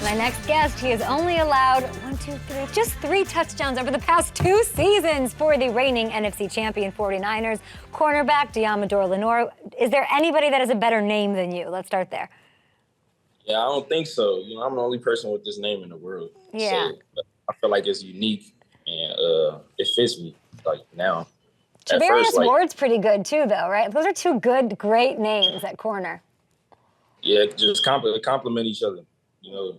My next guest, he has only allowed just three touchdowns over the past 2 seasons for the reigning NFC champion 49ers. Cornerback Deoommodore Lenoir. Is there anybody that has a better name than you? Let's start there. Yeah, I don't think so. You know, I'm the only person with this name in the world. Yeah. So I feel like it's unique and it fits me like now. Travarius Ward's pretty good too, though, right? Those are two great names at corner. Yeah, just compliment each other, you know.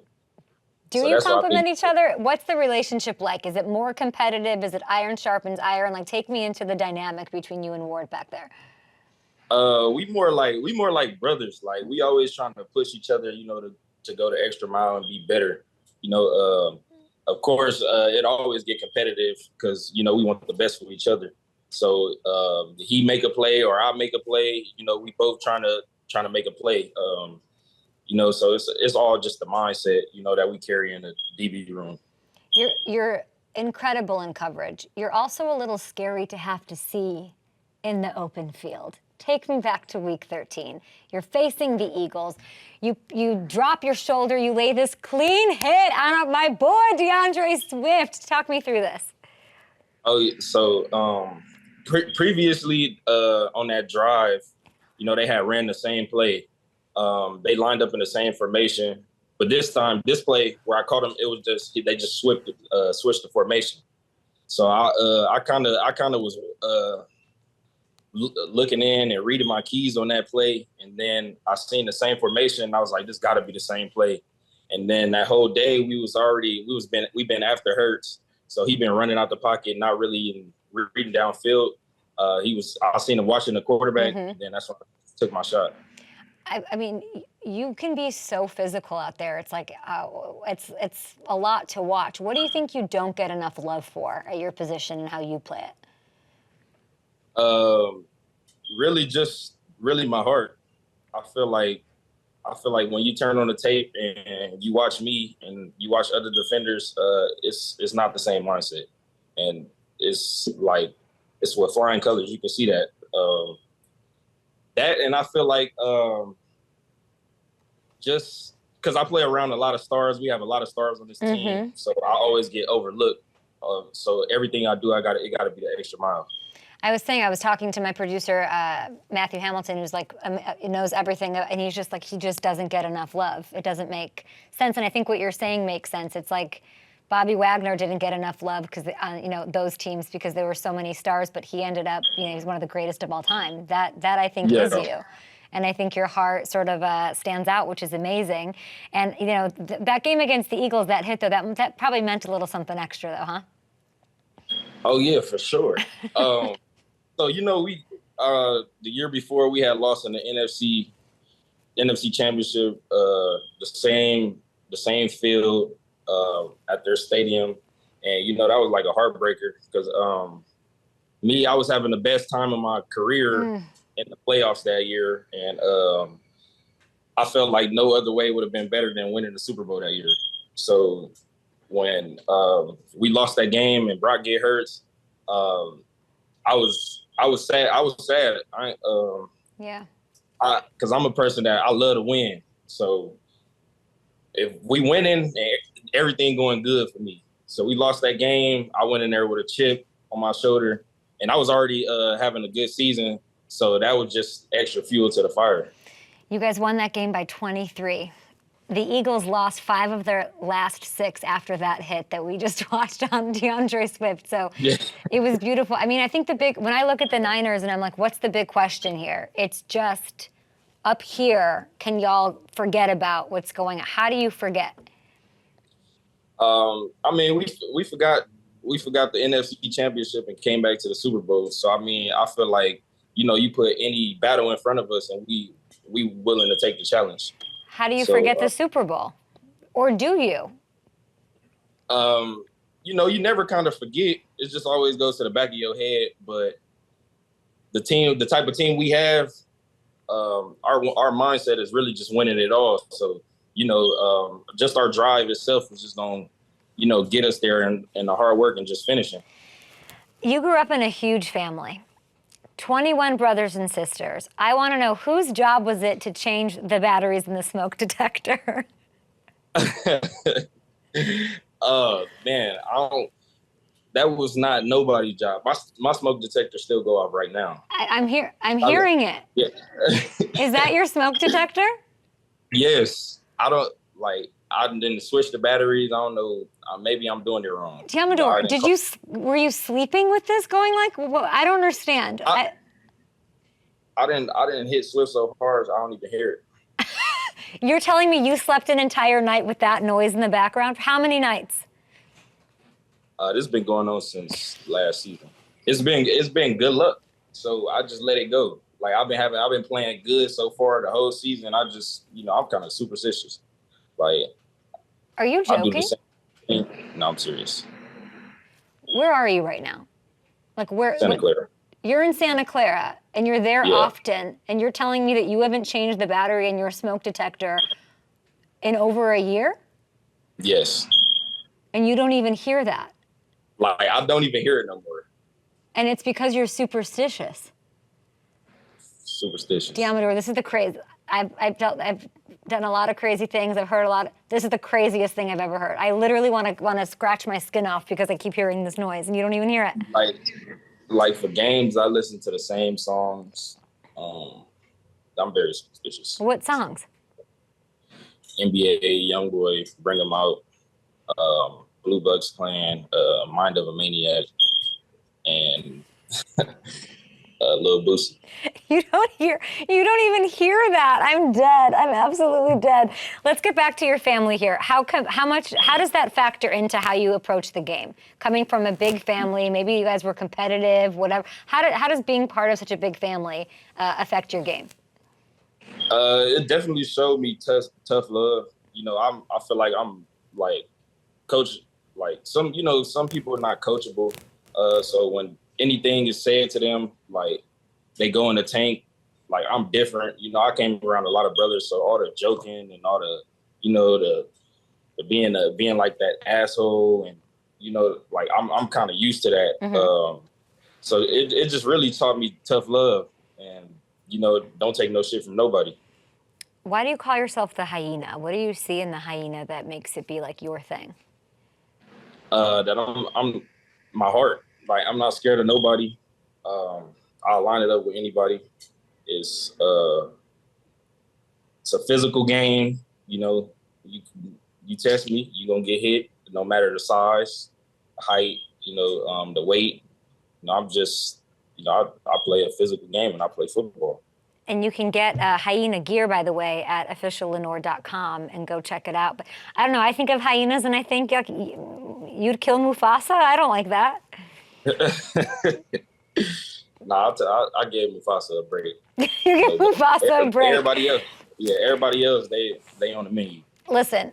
Do you compliment each other? What's the relationship like? Is it more competitive? Is it iron sharpens iron? Like, take me into the dynamic between you and Ward back there. We more like brothers. Like, we always trying to push each other, you know, to go the extra mile and be better. You know, of course, it always get competitive because, you know, we want the best for each other. So he make a play or I make a play, you know, we both trying to make a play. You know, so it's all just the mindset, you know, that we carry in the DB room. You're incredible in coverage. You're also a little scary to have to see in the open field. Take me back to week 13. You're facing the Eagles. You drop your shoulder. You lay this clean hit on my boy DeAndre Swift. Talk me through this. Oh, so previously on that drive, you know, they had ran the same play. They lined up in the same formation, but this time, this play where I caught them, it was just they just switched the formation. So I kind of was looking in and reading my keys on that play, and then I seen the same formation. And I was like, this got to be the same play. And then that whole day, we've been after Hurts, so he been running out the pocket, not really even reading downfield. I seen him watching the quarterback, and then that's when I took my shot. I mean, you can be so physical out there. It's like, it's a lot to watch. What do you think you don't get enough love for at your position and how you play it? Really my heart. I feel like when you turn on the tape and you watch me and you watch other defenders, it's not the same mindset. And it's with flying colors. You can see that. And I feel like just because I play around a lot of stars, we have a lot of stars on this team, so I always get overlooked. So everything I do, it got to be the extra mile. I was talking to my producer, Matthew Hamilton, who's like, knows everything, and he's just like, he just doesn't get enough love. It doesn't make sense, and I think what you're saying makes sense. It's like Bobby Wagner didn't get enough love because, you know, those teams, because there were so many stars, but he ended up, you know, he's one of the greatest of all time. That I think is you. And I think your heart sort of stands out, which is amazing. And, you know, that game against the Eagles, that hit, though, that probably meant a little something extra, though, huh? Oh, yeah, for sure. So, you know, the year before we had lost in the NFC Championship, the same field at their stadium. And, you know, that was like a heartbreaker because I was having the best time of my career in the playoffs that year. And I felt like no other way would have been better than winning the Super Bowl that year. So when we lost that game and Brock get hurt, I was sad. Because I'm a person that I love to win. So if we winning, everything going good for me. So we lost that game. I went in there with a chip on my shoulder, and I was already having a good season. So that was just extra fuel to the fire. You guys won that game by 23. The Eagles lost 5 of their last 6 after that hit that we just watched on DeAndre Swift. So It was beautiful. I mean, I think when I look at the Niners and I'm like, what's the big question here? It's just up here, can y'all forget about what's going on? How do you forget? I mean, we forgot the NFC Championship and came back to the Super Bowl. So, I mean, I feel like, you know, you put any battle in front of us and we willing to take the challenge. How do you forget the Super Bowl? Or do you? You know, you never kind of forget. It just always goes to the back of your head. But the type of team we have, our mindset is really just winning it all. So, you know, just our drive itself is just going to, you know, get us there and the hard work and just finishing. You grew up in a huge family. 21 brothers and sisters. I want to know whose job was it to change the batteries in the smoke detector? Man, I don't. That was not nobody's job. My smoke detector still go off right now. I'm here. I'm hearing it. Yeah. Is that your smoke detector? Yes. I don't like. I didn't switch the batteries. I don't know. Maybe I'm doing it wrong. Deoommodore, were you sleeping with this going like? Well, I don't understand. I didn't hit Swift so hard, I don't even hear it. You're telling me you slept an entire night with that noise in the background? How many nights? This has been going on since last season. It's been good luck. So I just let it go. Like I've been playing good so far the whole season. I just, I'm kind of superstitious. Like, are you joking? I do the same thing. No, I'm serious. Where are you right now? Like where? Santa Clara. You're in Santa Clara, and you're there often, and you're telling me that you haven't changed the battery in your smoke detector in over a year? Yes. And you don't even hear that? Like, I don't even hear it no more. And it's because you're superstitious. Superstitious. Deoommodore, this is the crazy. I've done a lot of crazy things. I've heard a lot. This is the craziest thing I've ever heard. I literally want to scratch my skin off because I keep hearing this noise, and you don't even hear it. Like for games, I listen to the same songs. I'm very superstitious. What songs? NBA, Youngboy, Bring 'Em Out, Blue Bucks Clan, Mind of a Maniac, and Lil Boosie. You don't even hear that. I'm dead. I'm absolutely dead. Let's get back to your family here. How does that factor into how you approach the game? Coming from a big family, maybe you guys were competitive, whatever. How does being part of such a big family affect your game? It definitely showed me tough love. I feel like I'm like coach. Like some people are not coachable. So when anything is said to them, like they go in the tank. Like I'm different. I came around a lot of brothers, so all the joking and all the, the being like that asshole, and like I'm kind of used to that. Mm-hmm. So it just really taught me tough love, and don't take no shit from nobody. Why do you call yourself the hyena? What do you see in the hyena that makes it be like your thing? That I'm my heart. Like I'm not scared of nobody. I'll line it up with anybody. It's a physical game. You test me, you're gonna get hit, no matter the size, height, the weight. I'm just, I play a physical game and I play football. And you can get hyena gear, by the way, at officiallenoir.com and go check it out. But I don't know, I think of hyenas and I think you'd kill Mufasa. I don't like that. Nah, I gave Mufasa a break. You give Mufasa a break. Everybody else, they on the menu. Listen,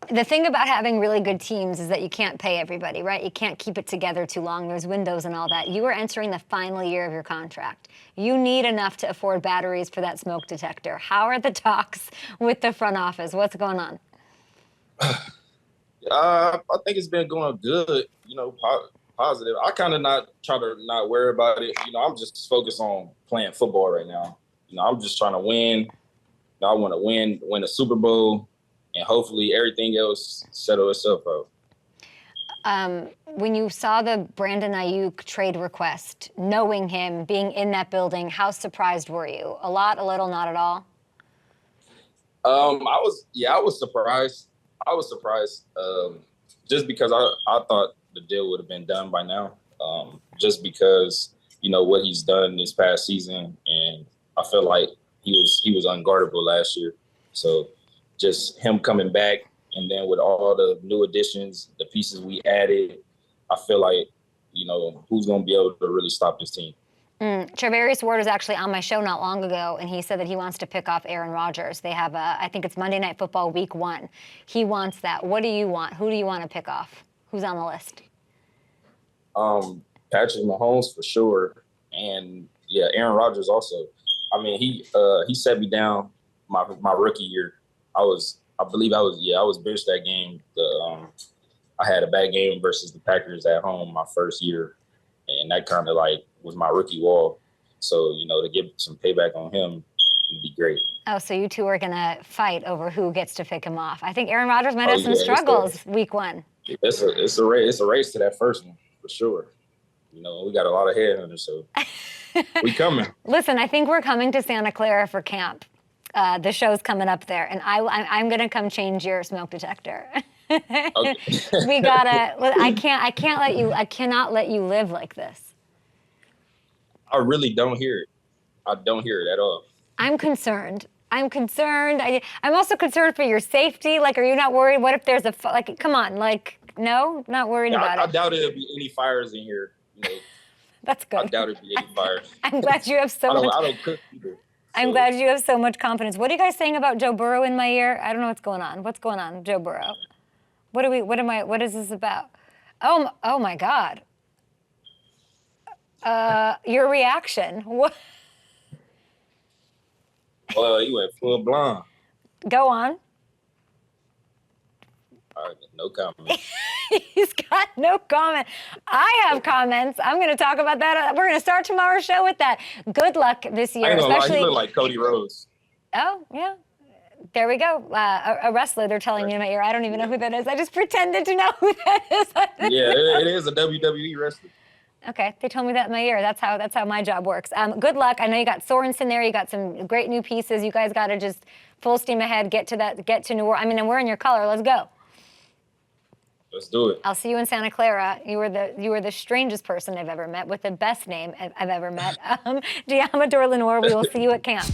the thing about having really good teams is that you can't pay everybody, right? You can't keep it together too long. There's windows and all that. You are entering the final year of your contract. You need enough to afford batteries for that smoke detector. How are the talks with the front office? What's going on? I think it's been going good, positive. I kind of try to not worry about it. I'm just focused on playing football right now. I'm just trying to win. I want to win a Super Bowl, and hopefully everything else settle itself out. When you saw the Brandon Aiyuk trade request, knowing him, being in that building, how surprised were you? A lot, a little, not at all? I was surprised. Just because I thought the deal would have been done by now. Just because, what he's done this past season, and I feel like he was unguardable last year. So just him coming back, and then with all the new additions, the pieces we added, I feel like, who's going to be able to really stop this team? Charvarius Ward was actually on my show not long ago, and he said that he wants to pick off Aaron Rodgers. They have, I think it's Monday Night Football Week 1. He wants that. What do you want? Who do you want to pick off? Who's on the list? Patrick Mahomes for sure, and Aaron Rodgers also. I mean, he set me down my rookie year. I was benched that game. I had a bad game versus the Packers at home my first year, and that kind of like was my rookie wall. So to get some payback on him, It'd be great. Oh, so you two are gonna fight over who gets to pick him off. I think Aaron Rodgers might have some Yeah, struggles week 1. It's a race to that first one for sure. You know, we got a lot of headhunters, so we coming. Listen, I think we're coming to Santa Clara for camp. The show's coming up there, and I'm gonna come change your smoke detector. Okay. We gotta. I cannot let you live like this. I really don't hear it. I don't hear it at all. I'm concerned. I'm also concerned for your safety. Like, are you not worried? What if there's come on, like, no, not worried about I it. doubt it'll be any fires in here. You know, That's good. I doubt it'll be any fires. I'm glad you have so much. I don't cook either. I'm glad you have so much confidence. What are you guys saying about Joe Burrow in my ear? I don't know what's going on. What's going on, Joe Burrow? What is this about? Oh my God. Your reaction. What? Well, you went full blonde. Go on. All right, no comment. He's got no comment. I have comments. I'm going to talk about that. We're going to start tomorrow's show with that. Good luck this year, I ain't gonna especially. lie, you look like Cody Rhodes. Oh, yeah. There we go. A wrestler, they're telling me in my ear. I don't even know who that is. I just pretended to know who that is. Yeah, it is a WWE wrestler. Okay, they told me that in my ear. That's how my job works. Good luck. I know you got Sorensen there. You got some great new pieces. You guys got to just full steam ahead. Get to New Orleans. I mean, I'm wearing your color. Let's go. Let's do it. I'll see you in Santa Clara. You were the strangest person I've ever met with the best name I've ever met. Deoommodore Lenoir. We will see you at camp.